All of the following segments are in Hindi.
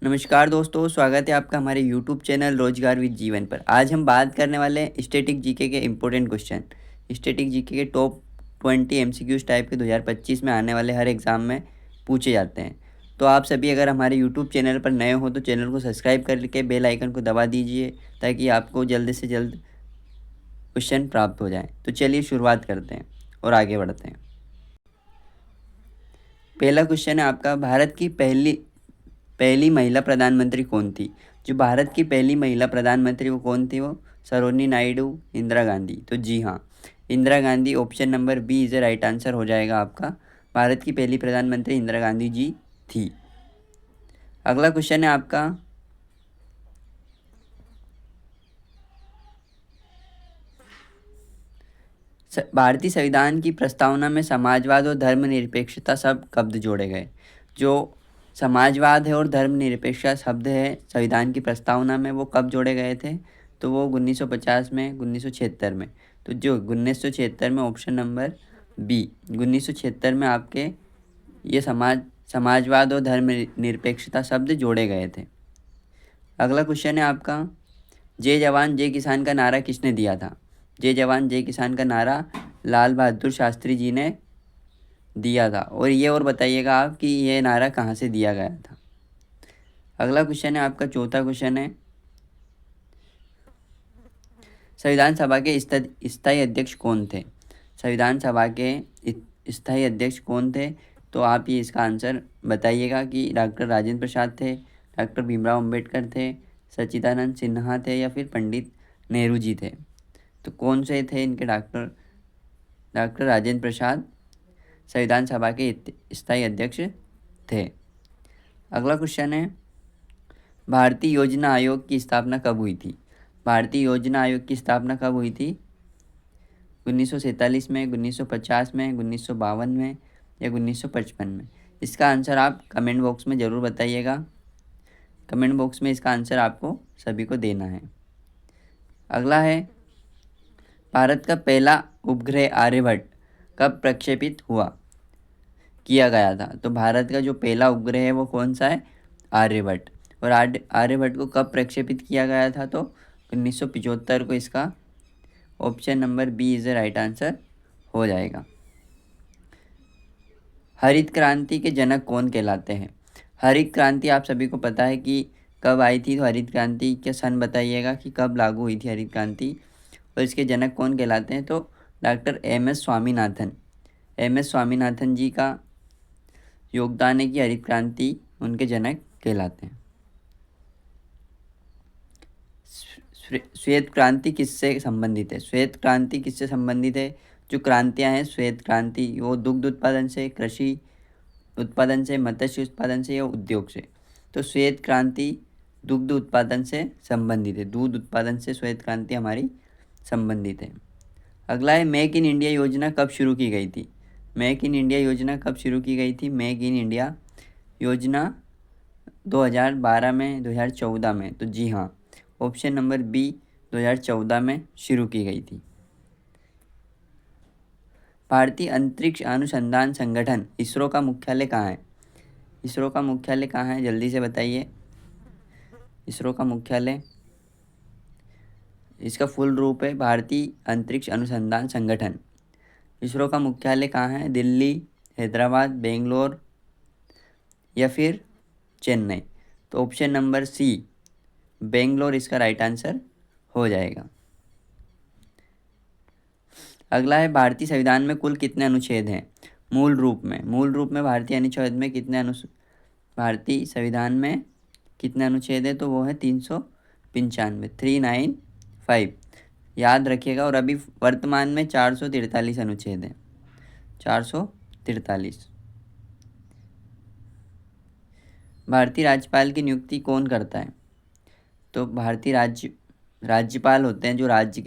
नमस्कार दोस्तों, स्वागत है आपका हमारे यूट्यूब चैनल रोजगार विद जीवन पर। आज हम बात करने वाले हैं स्टैटिक जीके के इम्पोर्टेंट क्वेश्चन। स्टैटिक जीके के टॉप 20 एमसीक्यूज टाइप के 2025 में आने वाले हर एग्ज़ाम में पूछे जाते हैं। तो आप सभी अगर हमारे यूट्यूब चैनल पर नए हो तो चैनल को सब्सक्राइब करके बेल आइकन को दबा दीजिए ताकि आपको जल्द से जल्द क्वेश्चन प्राप्त हो जाए। तो चलिए शुरुआत करते हैं और आगे बढ़ते हैं। पहला क्वेश्चन है आपका, भारत की पहली पहली महिला प्रधानमंत्री कौन थी? जो भारत की पहली महिला प्रधानमंत्री वो कौन थी? वो सरोजिनी नायडू, इंदिरा गांधी। तो जी हाँ, Indira Gandhi. Option number B is the right answer हो जाएगा आपका। भारत की पहली प्रधानमंत्री इंदिरा गांधी जी थी। अगला क्वेश्चन है आपका, भारतीय संविधान की प्रस्तावना में समाजवाद और धर्मनिरपेक्षता शब्द कब जोड़े गए? जो समाजवाद है और धर्मनिरपेक्षता शब्द है संविधान की प्रस्तावना में, वो कब जोड़े गए थे? तो वो 1950 में, 1976 में। तो जो 1976 में, ऑप्शन नंबर बी 1976 में आपके ये समाजवाद और धर्मनिरपेक्षता शब्द जोड़े गए थे। अगला क्वेश्चन है आपका, जय जवान जय किसान का नारा किसने दिया था? जय जवान जय किसान का नारा लाल बहादुर शास्त्री जी ने दिया था। और ये और बताइएगा आप कि ये नारा कहाँ से दिया गया था। अगला क्वेश्चन है आपका, चौथा क्वेश्चन है, संविधान सभा के स्थायी अध्यक्ष कौन थे? संविधान सभा के स्थायी अध्यक्ष कौन थे? तो आप ये इसका आंसर बताइएगा कि डॉक्टर राजेंद्र प्रसाद थे, डॉक्टर भीमराव अंबेडकर थे, सच्चिदानंद सिन्हा थे या फिर पंडित नेहरू जी थे। तो कौन से थे इनके? डॉक्टर राजेंद्र प्रसाद संविधान सभा के स्थायी अध्यक्ष थे। अगला क्वेश्चन है, भारतीय योजना आयोग की स्थापना कब हुई थी? भारतीय योजना आयोग की स्थापना कब हुई थी? 1947 में, 1950 में, 1952 में या 1955 में? इसका आंसर आप कमेंट बॉक्स में ज़रूर बताइएगा। कमेंट बॉक्स में इसका आंसर आपको सभी को देना है। अगला है, भारत का पहला उपग्रह आर्यभट्ट कब प्रक्षेपित किया गया था? तो भारत का जो पहला उपग्रह है वो कौन सा है? आर्यभट्ट। और आर्यभट्ट को कब प्रक्षेपित किया गया था? तो 1975 को इसका option number B is the right answer हो जाएगा। हरित क्रांति के जनक कौन कहलाते हैं? हरित क्रांति आप सभी को पता है कि कब आई थी। तो हरित क्रांति के सन बताइएगा कि कब लागू हुई थी हरित क्रांति, और इसके जनक कौन कहलाते हैं? तो doctor M S. Swaminathan. M S. Swaminathan ji का योगदान है कि हरित क्रांति उनके जनक कहलाते हैं। श्वेत क्रांति किससे संबंधित है? श्वेत क्रांति किससे संबंधित है? जो क्रांतियां हैं श्वेत क्रांति, वो दुग्ध उत्पादन से, कृषि उत्पादन से, मत्स्य उत्पादन से या उद्योग से? तो श्वेत क्रांति दुग्ध उत्पादन से संबंधित है। दूध उत्पादन से श्वेत क्रांति हमारी संबंधित है। अगला है, मेक इन इंडिया योजना कब शुरू की गई थी? मेक इन इंडिया योजना कब शुरू की गई थी? मेक इन इंडिया योजना 2012 में, 2014 में। तो जी हाँ, ऑप्शन नंबर बी 2014 में शुरू की गई थी। भारतीय अंतरिक्ष अनुसंधान संगठन इसरो का मुख्यालय कहाँ है? इसरो का मुख्यालय कहाँ है? जल्दी से बताइए। इसरो का मुख्यालय, इसका फुल रूप है भारतीय अंतरिक्ष अनुसंधान संगठन। इसरो का मुख्यालय कहाँ है? दिल्ली, हैदराबाद, बेंगलोर या फिर चेन्नई? तो ऑप्शन नंबर सी बेंगलोर इसका राइट आंसर हो जाएगा। अगला है, भारतीय संविधान में कुल कितने अनुच्छेद हैं? मूल रूप में भारतीय अनुच्छेद में भारतीय संविधान में कितने अनुच्छेद है? तो वो है 395, 395 याद रखिएगा। और अभी वर्तमान में 443 अनुच्छेद हैं, 443। भारतीय राज्यपाल की नियुक्ति कौन करता है? तो भारतीय राज्यपाल होते हैं, जो राज्य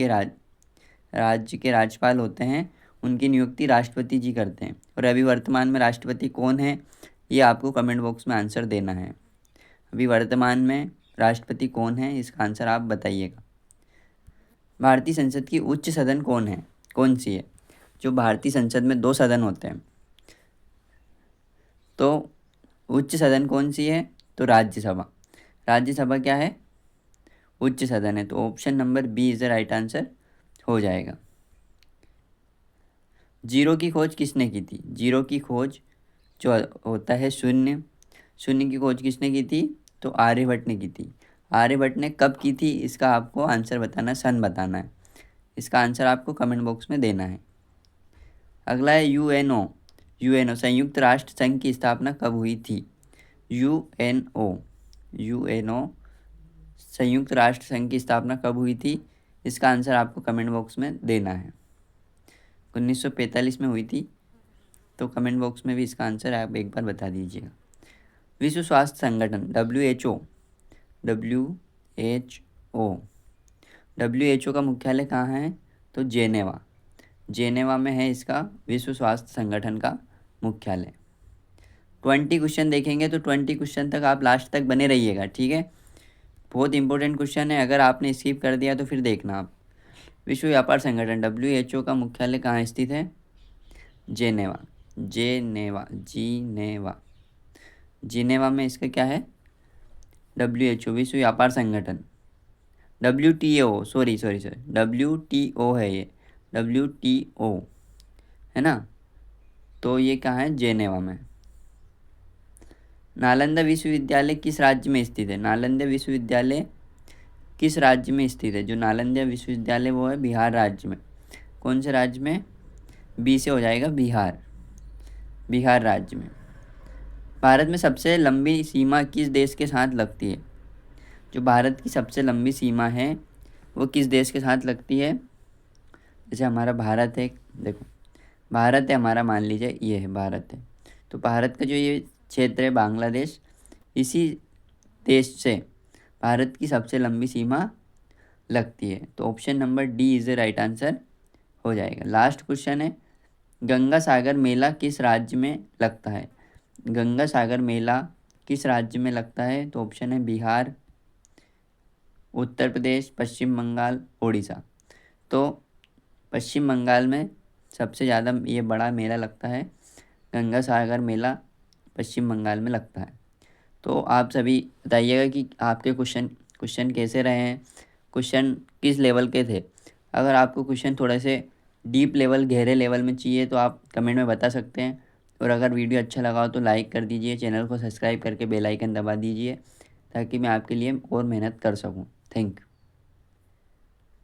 के राज्यपाल होते हैं, उनकी नियुक्ति राष्ट्रपति जी करते हैं। और अभी वर्तमान में राष्ट्रपति कौन है, ये आपको कमेंट बॉक्स में आंसर देना है। अभी वर्तमान में राष्ट्रपति कौन है, इसका आंसर आप बताइएगा। भारतीय संसद की उच्च सदन कौन सी है? जो भारतीय संसद में 2 सदन होते हैं, तो उच्च सदन कौन सी है? तो राज्यसभा। राज्यसभा क्या है? उच्च सदन है। तो option number B is the right answer हो जाएगा। जीरो की खोज किसने की थी? जीरो की खोज जो होता है शून्य, शून्य की खोज किसने की थी? तो आर्यभट्ट ने की थी। आर्यभट्ट ने कब की थी? इसका आपको आंसर बताना, सन बताना है। इसका आंसर आपको कमेंट बॉक्स में देना है। अगला है यूएनओ। यूएनओ संयुक्त राष्ट्र संघ की स्थापना कब हुई थी? यूएनओ, यूएनओ संयुक्त राष्ट्र संघ की स्थापना कब हुई थी? इसका आंसर आपको कमेंट बॉक्स में देना है। 1945 में हुई थी। तो कमेंट बॉक्स में भी इसका आंसर आप एक बार बता दीजिएगा। विश्व स्वास्थ्य संगठन WHO, WHO, WHO का मुख्यालय कहाँ है? तो जेनेवा, जेनेवा में है इसका विश्व स्वास्थ्य संगठन का मुख्यालय। 20 क्वेश्चन देखेंगे, तो 20 क्वेश्चन तक आप लास्ट तक बने रहिएगा, ठीक है। बहुत इंपॉर्टेंट क्वेश्चन है, अगर आपने स्किप कर दिया तो फिर देखना आप। विश्व व्यापार संगठन WHO का मुख्यालय कहाँ स्थित है? जेनेवा, जेनेवा, जीनेवा, जिनेवा में इसका क्या है? WHO विश्व व्यापार संगठन। WTO, सॉरी WTO है ये, WTO है ना। तो ये कहाँ है? जेनेवा में। नालंदा विश्वविद्यालय किस राज्य में स्थित है? नालंदा विश्वविद्यालय किस राज्य में स्थित है? जो नालंदा विश्वविद्यालय वो है बिहार राज्य में। कौन से राज्य में? बी से हो जाएगा बिहार, बिहार राज्य में। भारत में सबसे लंबी सीमा किस देश के साथ लगती है? जो भारत की सबसे लंबी सीमा है वो किस देश के साथ लगती है? जैसे हमारा भारत है, देखो भारत है हमारा, मान लीजिए ये है भारत है, तो भारत का जो ये क्षेत्र है बांग्लादेश, इसी देश से भारत की सबसे लंबी सीमा लगती है। तो option number D is the right answer हो जाएगा। लास्ट क्वेश्चन है, गंगा सागर मेला किस राज्य में लगता है? गंगा सागर मेला किस राज्य में लगता है? तो ऑप्शन है बिहार, उत्तर प्रदेश, पश्चिम बंगाल, उड़ीसा। तो पश्चिम बंगाल में सबसे ज़्यादा ये बड़ा मेला लगता है, गंगा सागर मेला पश्चिम बंगाल में लगता है। तो आप सभी बताइएगा कि आपके क्वेश्चन कैसे रहे हैं, क्वेश्चन किस लेवल के थे। अगर आपको क्वेश्चन थोड़े से डीप लेवल, गहरे लेवल में चाहिए तो आप कमेंट में बता सकते हैं। और अगर वीडियो अच्छा लगा हो तो लाइक कर दीजिए, चैनल को सब्सक्राइब करके बेल आइकन दबा दीजिए, ताकि मैं आपके लिए और मेहनत कर सकूं। Thank you.